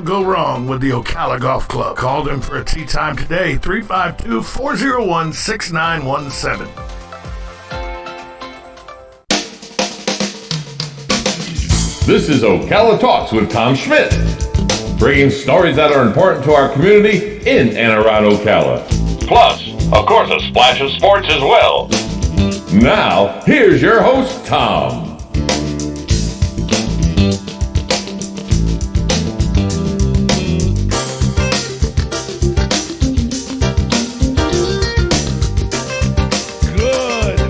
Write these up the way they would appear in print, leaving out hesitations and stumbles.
go wrong with the Ocala Golf Club. Call them for a tee time today, 352-401-6917. This is Ocala Talks with Tom Schmidt, bringing stories that are important to our community in and around Ocala. Plus, of course, a splash of sports as well. Now, here's your host, Tom. Good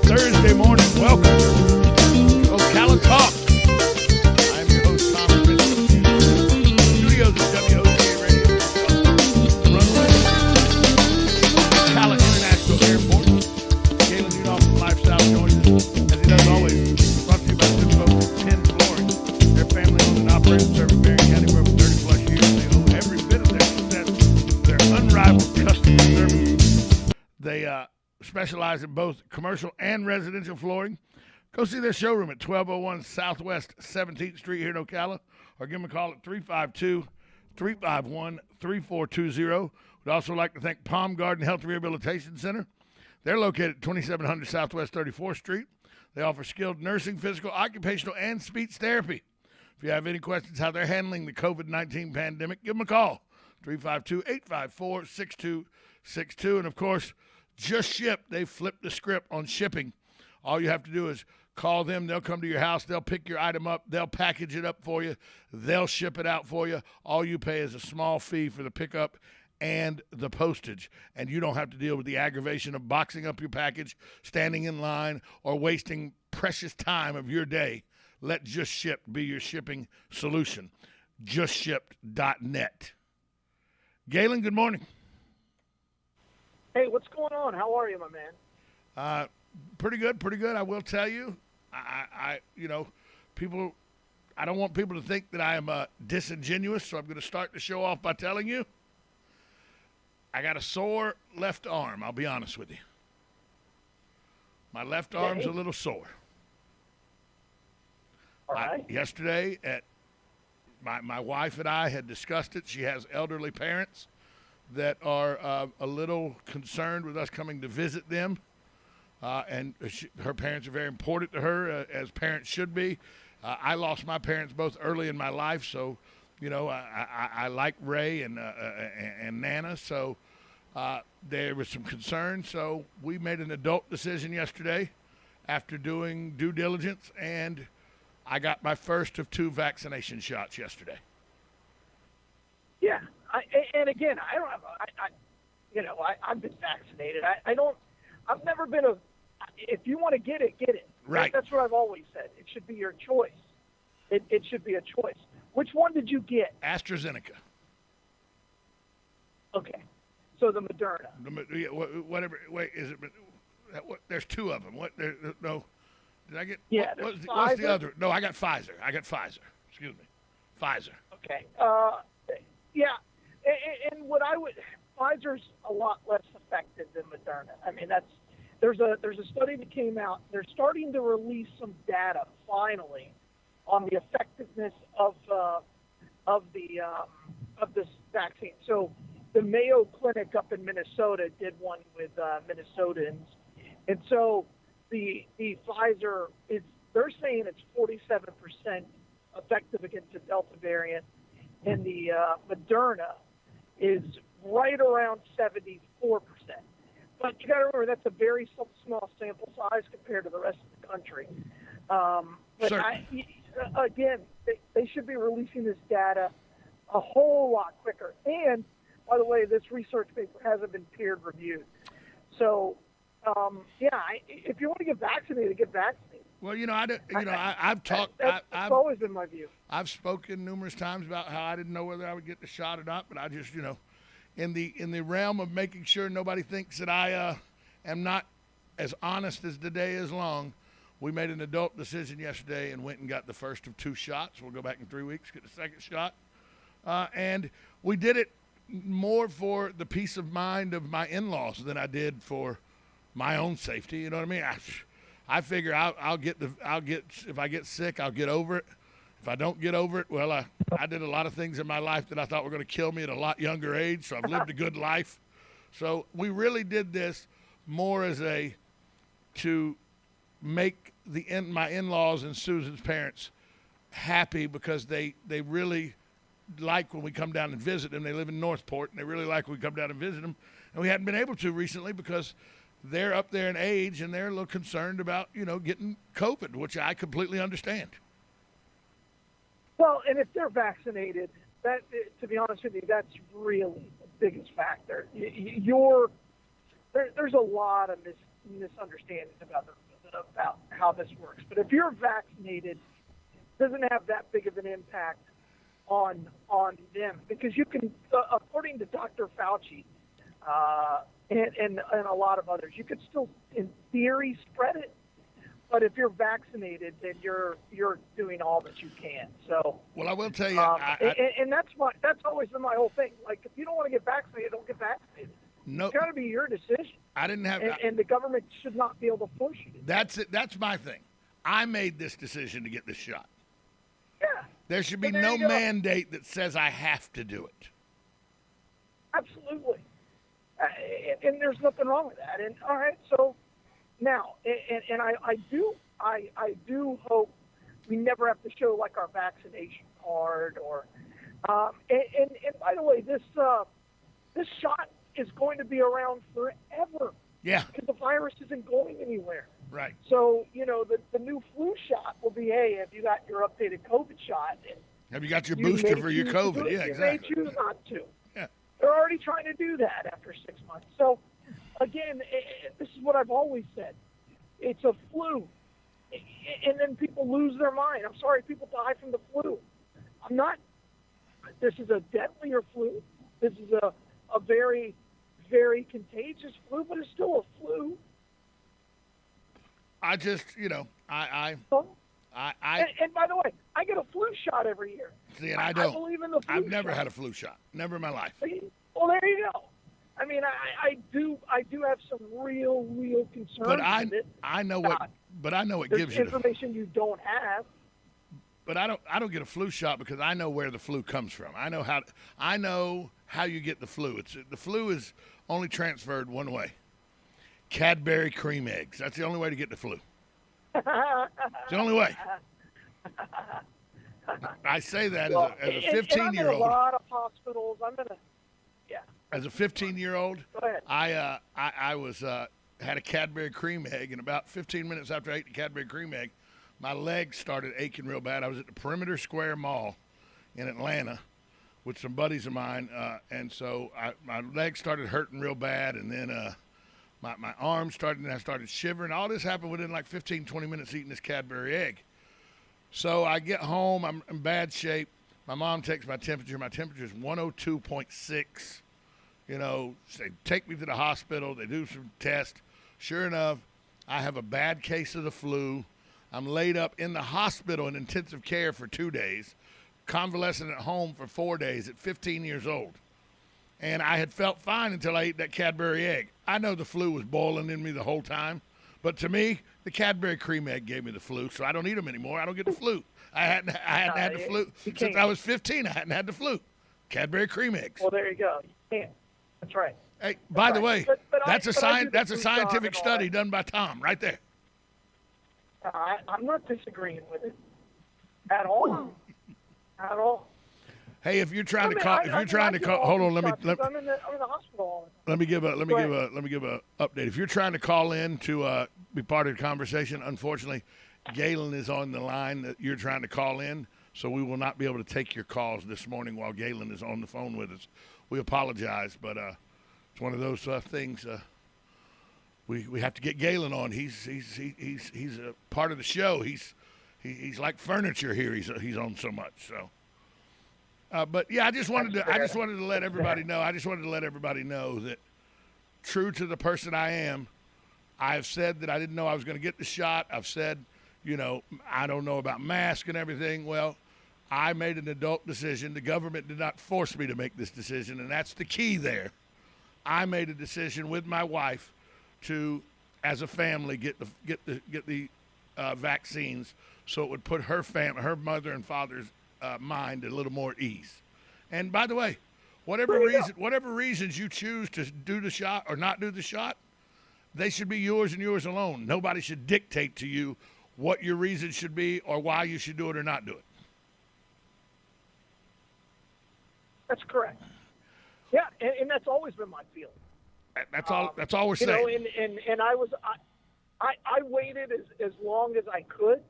Thursday morning. Welcome to Ocala Talks. I'm your host, Tom Schmidt. Studios at WOCA Radio. Runway. Ocala International Airport. Galen Udall from Lifestyle joins us, as he does always. Brought to you by Good Folks at 10 Flooring. Their family owned and operated, serving Marion County for over 30 plus years. They owe every bit of their success to their unrivaled customer service. They specialize in both commercial and residential flooring. Go see their showroom at 1201 Southwest 17th Street here in Ocala, or give them a call at 352-351-3420. We'd also like to thank Palm Garden Health Rehabilitation Center. They're located at 2700 Southwest 34th Street. They offer skilled nursing, physical, occupational, and speech therapy. If you have any questions how they're handling the COVID-19 pandemic, give them a call, 352-854-6262. And, of course, Just Ship. They flipped the script on shipping. All you have to do is call them. They'll come to your house. They'll pick your item up. They'll package it up for you. They'll ship it out for you. All you pay is a small fee for the pickup and the postage, and you don't have to deal with the aggravation of boxing up your package, standing in line, or wasting precious time of your day. Let Just Ship be your shipping solution. JustShip.net. Galen, good morning. Hey, what's going on? How are you, my man? Pretty good. I will tell you, people, I don't want people to think that I am disingenuous, so I'm going to start the show off by telling you I got a sore left arm. I'll be honest with you. My left arm's a little sore. All right. Yesterday, my wife and I had discussed it. She has elderly parents that are a little concerned with us coming to visit them. And her parents are very important to her, as parents should be. I lost my parents both early in my life, so, I like Ray and Nana, so there was some concern. So we made an adult decision yesterday after doing due diligence, and I got my first of 2 vaccination shots yesterday. Yeah. I've been vaccinated. I've never been if you want to get it, get it. Right. That's what I've always said. It should be your choice. It should be a choice. Which one did you get? AstraZeneca. Okay. So the Moderna. Whatever. Wait, is it? There's 2 of them. No. Did I get? Yeah. What's the other? No, I got Pfizer. Excuse me. Pfizer. Okay. Yeah. And Pfizer's a lot less effective than Moderna. I mean, there's a study that came out. They're starting to release some data finally on the effectiveness of this vaccine. So the Mayo Clinic up in Minnesota did one with Minnesotans, and so the Pfizer they're saying it's 47% effective against the Delta variant, and the Moderna is right around 74%. But you got to remember, that's a very small sample size compared to the rest of the country. They should be releasing this data a whole lot quicker. And, by the way, this research paper hasn't been peer reviewed. So, if you want to get vaccinated, get vaccinated. Well, I've talked. That's always been my view. I've spoken numerous times about how I didn't know whether I would get the shot or not, but I just, in the realm of making sure nobody thinks that I am not as honest as the day is long, we made an adult decision yesterday and went and got the first of 2 shots. We'll go back in 3 weeks, get the second shot. And we did it more for the peace of mind of my in-laws than I did for my own safety. You know what I mean? I figure if I get sick, I'll get over it. If I don't get over it, well, I did a lot of things in my life that I thought were going to kill me at a lot younger age, so I've lived a good life. So we really did this more as to make my in-laws and Susan's parents happy, because they really like when we come down and visit them. They live in Northport, and they really like when we come down and visit them. And we hadn't been able to recently because they're up there in age, and they're a little concerned about, getting COVID, which I completely understand. Well, and if they're vaccinated, to be honest with you, that's really the biggest factor. There's a lot of misunderstandings about how this works. But if you're vaccinated, it doesn't have that big of an impact on them, because you can, according to Dr. Fauci and a lot of others, you could still, in theory, spread it. But if you're vaccinated, then you're doing all that you can. So, well, I will tell you, and that's always been my whole thing. Like, if you don't want to get vaccinated, don't get vaccinated. No, it's got to be your decision. I didn't have, and the government should not be able to force you to. That's it. That's my thing. I made this decision to get this shot. Yeah. There should be no mandate that says I have to do it. Absolutely. And there's nothing wrong with that. And all right, so. Now, and I do hope we never have to show like our vaccination card or, and by the way, this shot is going to be around forever. Yeah. Because the virus isn't going anywhere. Right. So, the new flu shot will be, hey, have you got your updated COVID shot? And have you got your booster for your COVID? Yeah, exactly. You may choose not to. Yeah. They're already trying to do that after 6 months. So, again, this is what I've always said. It's a flu. And then people lose their mind. I'm sorry, people die from the flu. This is a deadlier flu. This is a very, very contagious flu, but it's still a flu. I just, and by the way, I get a flu shot every year. See, and I don't. I believe in the flu I've never shot. had a flu shot. Never in my life. Well, there you go. I mean, I do have some real concerns. But I know what gives you information you don't have. But I don't get a flu shot because I know where the flu comes from. I know how you get the flu. The flu is only transferred one way. Cadbury cream eggs. That's the only way to get the flu. It's the only way. I say that as a 15-year-old. I'm in a lot of hospitals. As a 15-year-old, I had a Cadbury cream egg, and about 15 minutes after I ate the Cadbury cream egg, my legs started aching real bad. I was at the Perimeter Square Mall in Atlanta with some buddies of mine, and so my legs started hurting real bad, and then my arms started, and I started shivering. All this happened within like 15, 20 minutes eating this Cadbury egg. So I get home. I'm in bad shape. My mom takes my temperature. My temperature is 102.6. They take me to the hospital. They do some tests. Sure enough, I have a bad case of the flu. I'm laid up in the hospital in intensive care for 2 days, convalescent at home for 4 days at 15 years old. And I had felt fine until I ate that Cadbury egg. I know the flu was boiling in me the whole time, but to me, the Cadbury cream egg gave me the flu, so I don't eat them anymore. I don't get the flu. I hadn't had the flu since I was 15. I hadn't had the flu. Cadbury cream eggs. Well, there you go. You can't. That's right. Hey, by the way, that's a scientific study that. done by Tom right there. I'm not disagreeing with it at all. At all. Hey, if you're trying to call, hold on. I'm in the hospital. Let me give a update. If you're trying to call in to be part of the conversation, unfortunately, Galen is on the line that you're trying to call in, so we will not be able to take your calls this morning while Galen is on the phone with us. We apologize, but it's one of those things. We have to get Galen on. He's a part of the show. He's like furniture here. He's on so much. So, but yeah, I just wanted to let everybody know. I just wanted to let everybody know that, true to the person I am, I have said that I didn't know I was going to get the shot. I've said, I don't know about masks and everything. Well, I made an adult decision. The government did not force me to make this decision, and that's the key there. I made a decision with my wife to, as a family, get the vaccines so it would put her mother and father's mind a little more ease. And by the way, whatever reasons you choose to do the shot or not do the shot, they should be yours and yours alone. Nobody should dictate to you what your reasons should be or why you should do it or not do it. That's correct. Yeah, and that's always been my feeling. That's all we're saying. And I waited as long as I could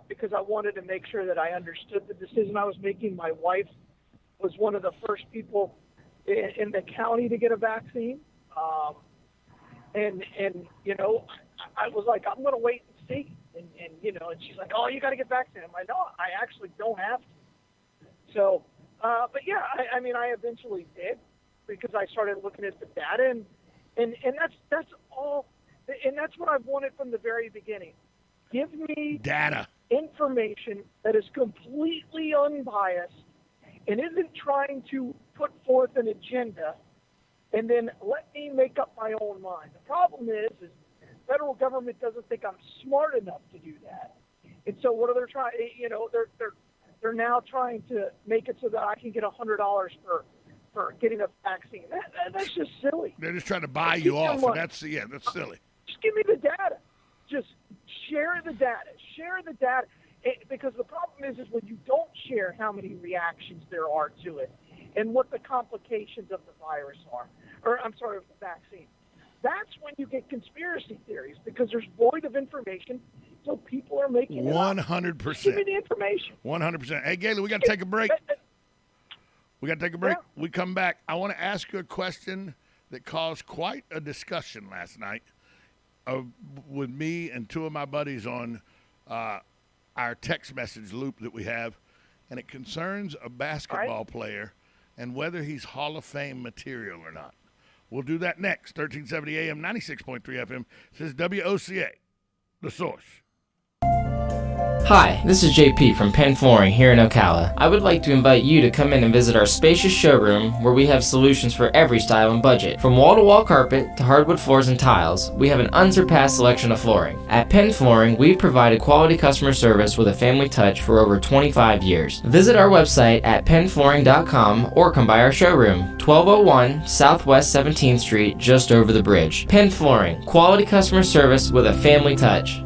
because I wanted to make sure that I understood the decision I was making. My wife was one of the first people in the county to get a vaccine. And I was like, I'm going to wait and see. And she's like, oh, you got to get vaccinated. I'm like, no, I actually don't have to. So, but yeah, I eventually did because I started looking at the data and that's all. And that's what I've wanted from the very beginning. Give me data, information that is completely unbiased and isn't trying to put forth an agenda, and then let me make up my own mind. The problem is the federal government doesn't think I'm smart enough to do that. And so what are they trying? They're now trying to make it so that I can get $100 for getting a vaccine. That's just silly. They're just trying to buy you off, and that's silly. Just give me the data. Just share the data. Share the data. Because the problem is when you don't share how many reactions there are to it and what the complications of the virus are, of the vaccine. That's when you get conspiracy theories because there's void of information, so people are making 100%. Just give me the information. 100%. Hey, Gayla, we got to take a break. Yeah. We come back. I want to ask you a question that caused quite a discussion last night with me and two of my buddies on our text message loop that we have, and it concerns a basketball player and whether he's Hall of Fame material or not. We'll do that next. 1370 AM, 96.3 FM. This is WOCA, The Source. Hi, this is JP from Penn Flooring here in Ocala. I would like to invite you to come in and visit our spacious showroom where we have solutions for every style and budget. From wall-to-wall carpet to hardwood floors and tiles, we have an unsurpassed selection of flooring. At Penn Flooring, we've provided quality customer service with a family touch for over 25 years. Visit our website at pennflooring.com or come by our showroom, 1201 Southwest 17th Street, just over the bridge. Penn Flooring, quality customer service with a family touch.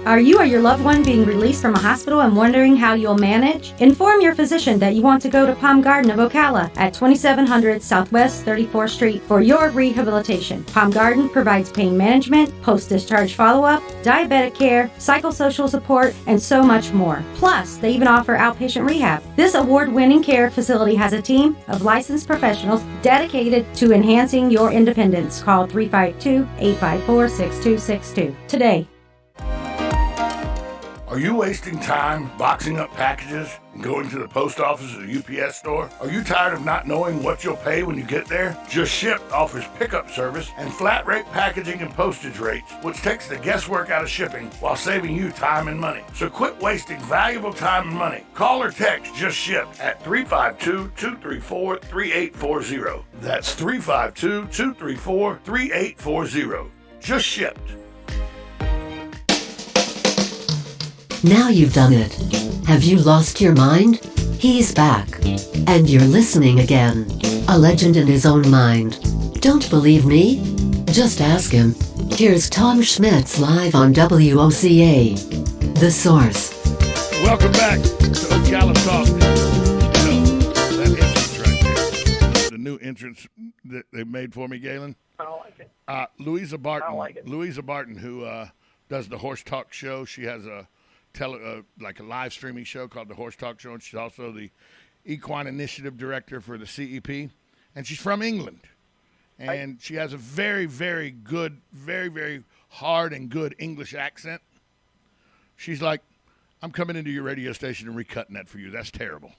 Are you or your loved one being released from a hospital and wondering how you'll manage? Inform your physician that you want to go to Palm Garden of Ocala at 2700 Southwest 34th Street for your rehabilitation. Palm Garden provides pain management, post-discharge follow-up, diabetic care, psychosocial support, and so much more. Plus, they even offer outpatient rehab. This award-winning care facility has a team of licensed professionals dedicated to enhancing your independence. Call 352-854-6262 today. Are you wasting time boxing up packages and going to the post office or the UPS store? Are you tired of not knowing what you'll pay when you get there? Just Ship offers pickup service and flat rate packaging and postage rates, which takes the guesswork out of shipping while saving you time and money. So quit wasting valuable time and money. Call or text Just Ship at 352-234-3840. That's 352-234-3840. Just Shipped. Now you've done it. Have you lost your mind? He's back. And you're listening again. A legend in his own mind. Don't believe me? Just ask him. Here's Tom Schmitz live on WOCA. The Source. Welcome back to Ocala Talk. That entrance right there. The new entrance that they made for me, Galen. I don't like it. Louisa Barton. I don't like it. Louisa Barton, who does the Horse Talk Show. She has a like a live streaming show called the Horse Talk Show, and she's also the Equine Initiative Director for the CEP, and she's from England, and she has a very, very good, very, very hard and good English accent. She's like, I'm coming into your radio station and recutting that for you. That's terrible.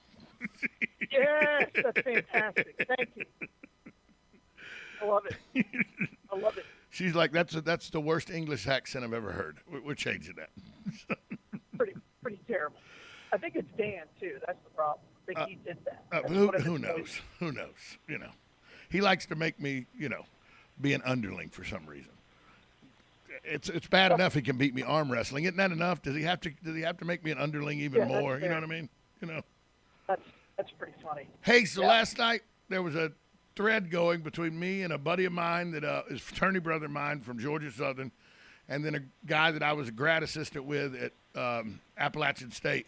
Yes, that's fantastic. Thank you. I love it. I love it. She's like, that's the worst English accent I've ever heard. We're changing that. Pretty terrible. I think it's Dan too. That's the problem. I think he did that. Who knows? Who knows? You know, he likes to make me, be an underling for some reason. it's bad enough he can beat me arm wrestling. Isn't that enough? Does he have to make me an underling even more? You know what I mean? That's pretty funny. Hey, so last night there was a thread going between me and a buddy of mine that is a fraternity brother of mine from Georgia Southern, and then a guy that I was a grad assistant with at Appalachian State.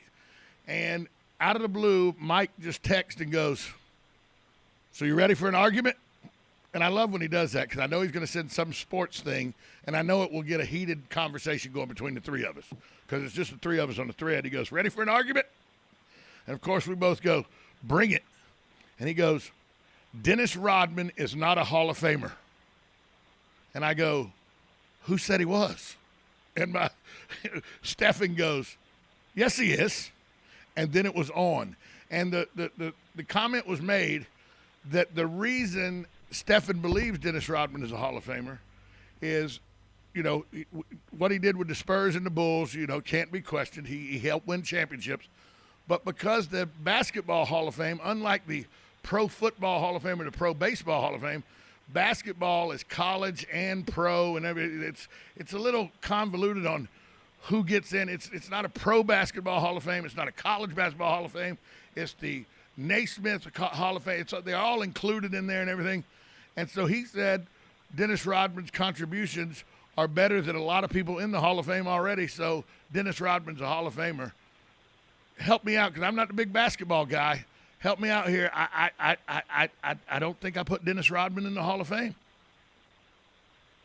And out of the blue, Mike just texts and goes, "So you ready for an argument?" And I love when he does that because I know he's going to send some sports thing, and I know it will get a heated conversation going between the three of us because it's just the three of us on the thread. He goes, "Ready for an argument?" And, of course, we both go, "Bring it." And he goes, "Dennis Rodman is not a Hall of Famer." And I go, "Who said he was?" And my Stephen goes, "Yes, he is." And then it was on. And the comment was made that the reason Stephen believes Dennis Rodman is a Hall of Famer is, what he did with the Spurs and the Bulls, can't be questioned. He helped win championships. But because the Basketball Hall of Fame, unlike the Pro Football Hall of Fame or the Pro Baseball Hall of Fame, basketball is college and pro and everything. It's a little convoluted on who gets in. It's not a Pro Basketball Hall of Fame. It's not a College Basketball Hall of Fame. It's the Naismith Hall of Fame. They're all included in there and everything. And so he said Dennis Rodman's contributions are better than a lot of people in the Hall of Fame already, so Dennis Rodman's a Hall of Famer. Help me out because I'm not the big basketball guy. Help me out here. I don't think I put Dennis Rodman in the Hall of Fame.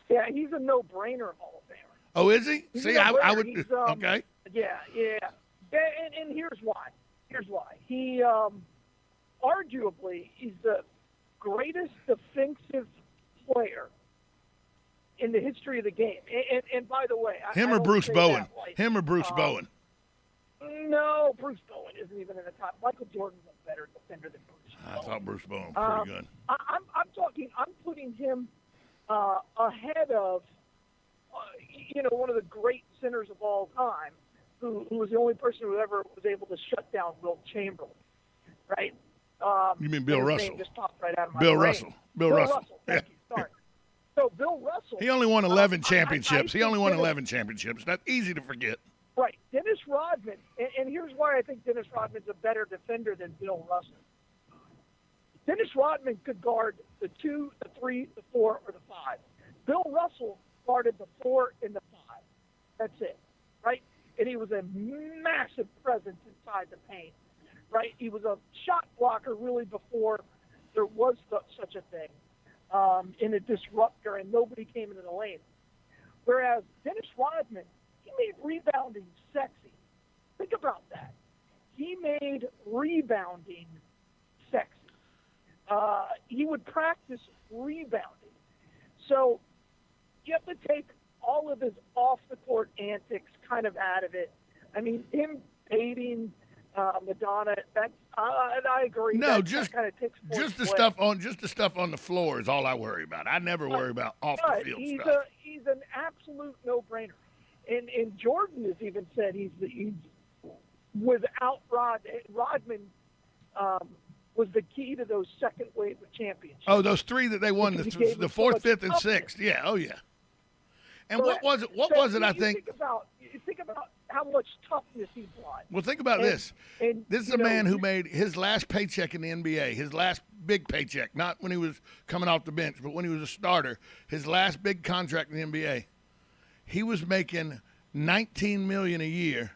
Yeah, he's a no-brainer Hall of Famer. Oh, is he? See, I would. Okay. Yeah. And here's why. He arguably is the greatest defensive player in the history of the game. And by the way, him or Bruce Bowen? Him or Bruce Bowen? No, Bruce Bowen isn't even in the top. Michael Jordan's a better defender than Bruce Bowen. I thought Bruce Bowen was pretty good. I'm putting him ahead of one of the great centers of all time, who was the only person who ever was able to shut down Wilt Chamberlain, right? You mean Bill Russell? Name just popped right out of my Bill brain. Russell. Bill Russell. Thank you. Sorry. So Bill Russell. He only won 11 championships. He only won 11 championships. That's easy to forget. Right. Dennis Rodman, and here's why I think Dennis Rodman's a better defender than Bill Russell. Dennis Rodman could guard the 2, the 3, the 4, or the 5. Bill Russell guarded the 4 and the 5. That's it, right? And he was a massive presence inside the paint, right? He was a shot blocker really before there was such a thing, and a disruptor, and nobody came into the lane. Whereas Dennis Rodman, he made rebounding sexy. Think about that. He made rebounding sexy. He would practice rebounding. So you have to take all of his off-the-court antics kind of out of it. I mean, him dating Madonna, that's I agree. No, that just kind of takes the stuff on the floor is all I worry about. I never worry about off the field stuff. He's an absolute no-brainer. And Jordan has even said he's without Rodman was the key to those second wave of championships. Oh, those 3 that they won, the 4th, 5th, and 6th. Yeah, oh yeah. And Correct. what was it? I think. You think about how much toughness he brought. Well, think about this. This is a man who made his last paycheck in the NBA, his last big paycheck, not when he was coming off the bench, but when he was a starter, his last big contract in the NBA. He was making $19 million a year,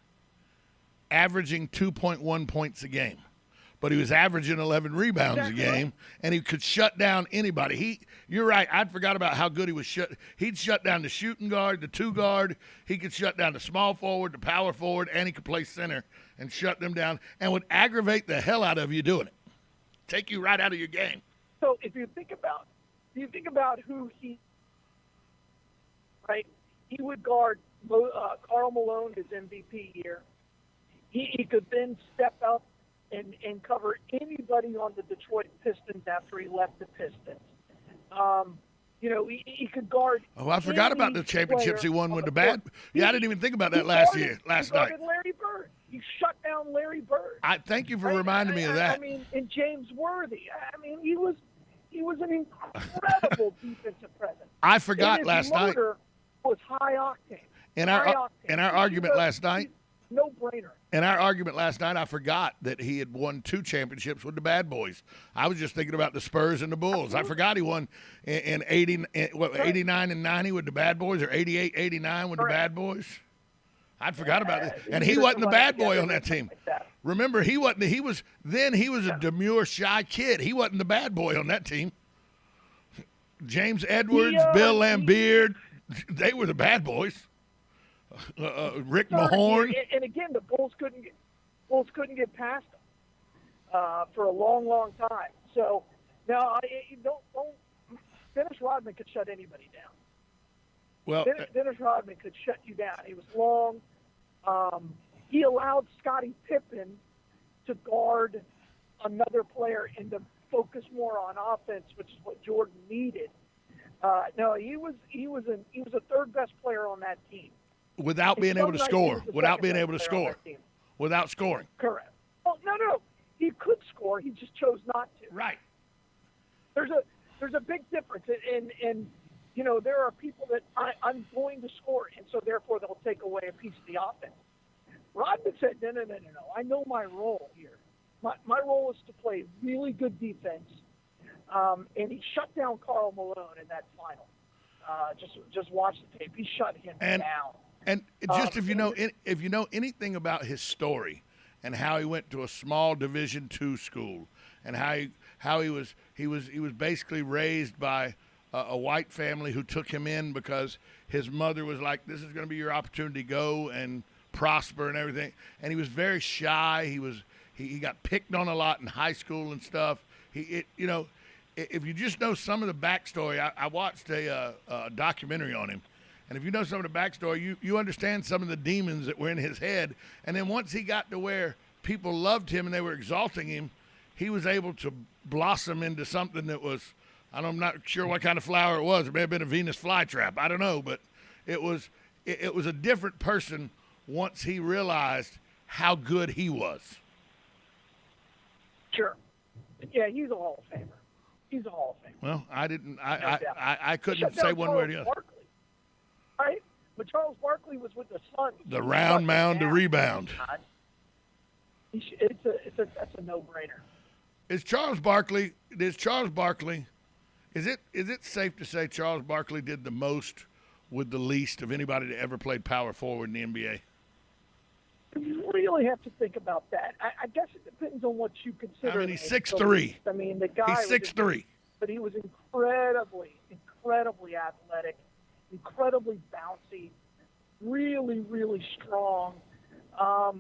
averaging 2.1 points a game. But he was averaging 11 rebounds a game, and he could shut down anybody. You're right. I forgot about how good he was. He'd shut down the shooting guard, the 2 guard. He could shut down the small forward, the power forward, and he could play center and shut them down, and would aggravate the hell out of you doing it. Take you right out of your game. So if you think about who he, right? He would guard Karl Malone his MVP year. He could then step up and cover anybody on the Detroit Pistons after he left the Pistons. He could guard. Oh, I forgot about the championships he won with the bad. Yeah, I didn't even think about that last night. He guarded Larry Bird. He shut down Larry Bird. I thank you for reminding me of that. I mean, and James Worthy. I mean, he was an incredible defensive presence. I forgot last night. was high octane. In High our octane. argument last night, no brainer. In our argument last night, I forgot that he had won 2 championships with the Bad Boys. I was just thinking about the Spurs and the Bulls. I forgot he won in 89 and 90 with the Bad Boys, or 88, 89 with the Bad Boys. I'd forgot about it. And he wasn't the bad boy on that team. Remember, he wasn't. He was a demure, shy kid. He wasn't the bad boy on that team. James Edwards, Bill Laimbeer, they were the bad boys. Rick Mahorn. And again, the Bulls couldn't get past them for a long, long time. So now, don't Dennis Rodman could shut anybody down. Well, Dennis Rodman could shut you down. He was long. He allowed Scottie Pippen to guard another player and to focus more on offense, which is what Jordan needed. No, he was a third best player on that team. Without being able to score. Without being able to score. Without scoring. Correct. Well, no. He could score. He just chose not to. Right. There's a big difference. And you know, there are people that I'm going to score, and so therefore they'll take away a piece of the offense. Rodman said, no. I know my role here. My role is to play really good defense. And he shut down Karl Malone in that final. Just watch the tape. He shut him down. And just if you know anything about his story and how he went to a small Division II school and how he was basically raised by a white family who took him in because his mother was like, this is going to be your opportunity to go and prosper and everything. And he was very shy. He got picked on a lot in high school and stuff. If you just know some of the backstory, I watched a documentary on him. And if you know some of the backstory, you understand some of the demons that were in his head. And then once he got to where people loved him and they were exalting him, he was able to blossom into something that was, I'm not sure what kind of flower it was. It may have been a Venus flytrap. I don't know. But it was a different person once he realized how good he was. Sure. Yeah, he's a Hall of Famer. He's a Hall of Famer. Well, I couldn't say one way or the other. Right? But Charles Barkley was with the Suns. The round mound to rebound. That's a no-brainer. Is Charles Barkley? Is it safe to say Charles Barkley did the most with the least of anybody that ever played power forward in the NBA? You really have to think about that. I guess it depends on what you consider. I mean, he's 6'3". I mean, the guy. He's 6'3". But he was incredibly athletic, incredibly bouncy, really, really strong. I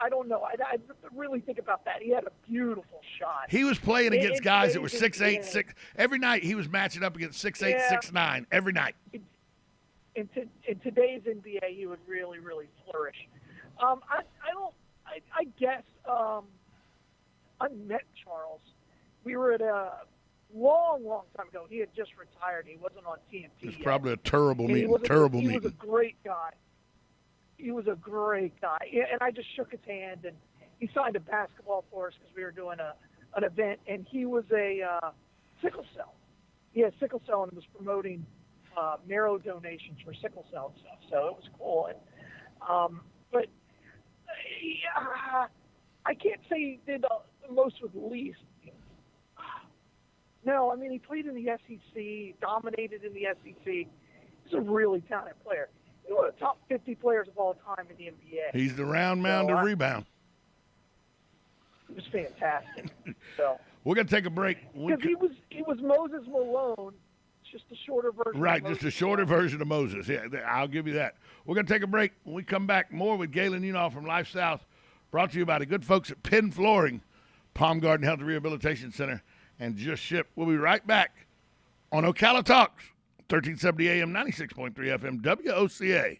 don't know. I really think about that. He had a beautiful shot. He was playing against guys that were 6'8", 6. Every night he was matching up against 6'8", 6'9". Every night. In today's NBA, he would really, really flourish. I guess I met Charles. We were at a long time ago. He had just retired. He wasn't on TNT. It was yet. probably a terrible meeting. He was a great guy. And I just shook his hand, and he signed a basketball for us because we were doing an event, and he was a sickle cell. He had sickle cell and was promoting marrow donations for sickle cell and stuff. So it was cool. And, but I can't say he did the most with least. No, I mean, he played in the SEC, dominated in the SEC. He's a really talented player. He's one of the top 50 players of all time in the NBA. He's the round mound to rebound. It was fantastic. So we're gonna take a break. Because he was Moses Malone, just a shorter version. Right, just a shorter version of Moses. Yeah, I'll give you that. We're gonna take a break. When we come back, more with Galen Unall from Life South, brought to you by the good folks at Penn Flooring, Palm Garden Health and Rehabilitation Center, and Just Ship. We'll be right back on Ocala Talks, 1370 AM, 96.3 FM, WOCA.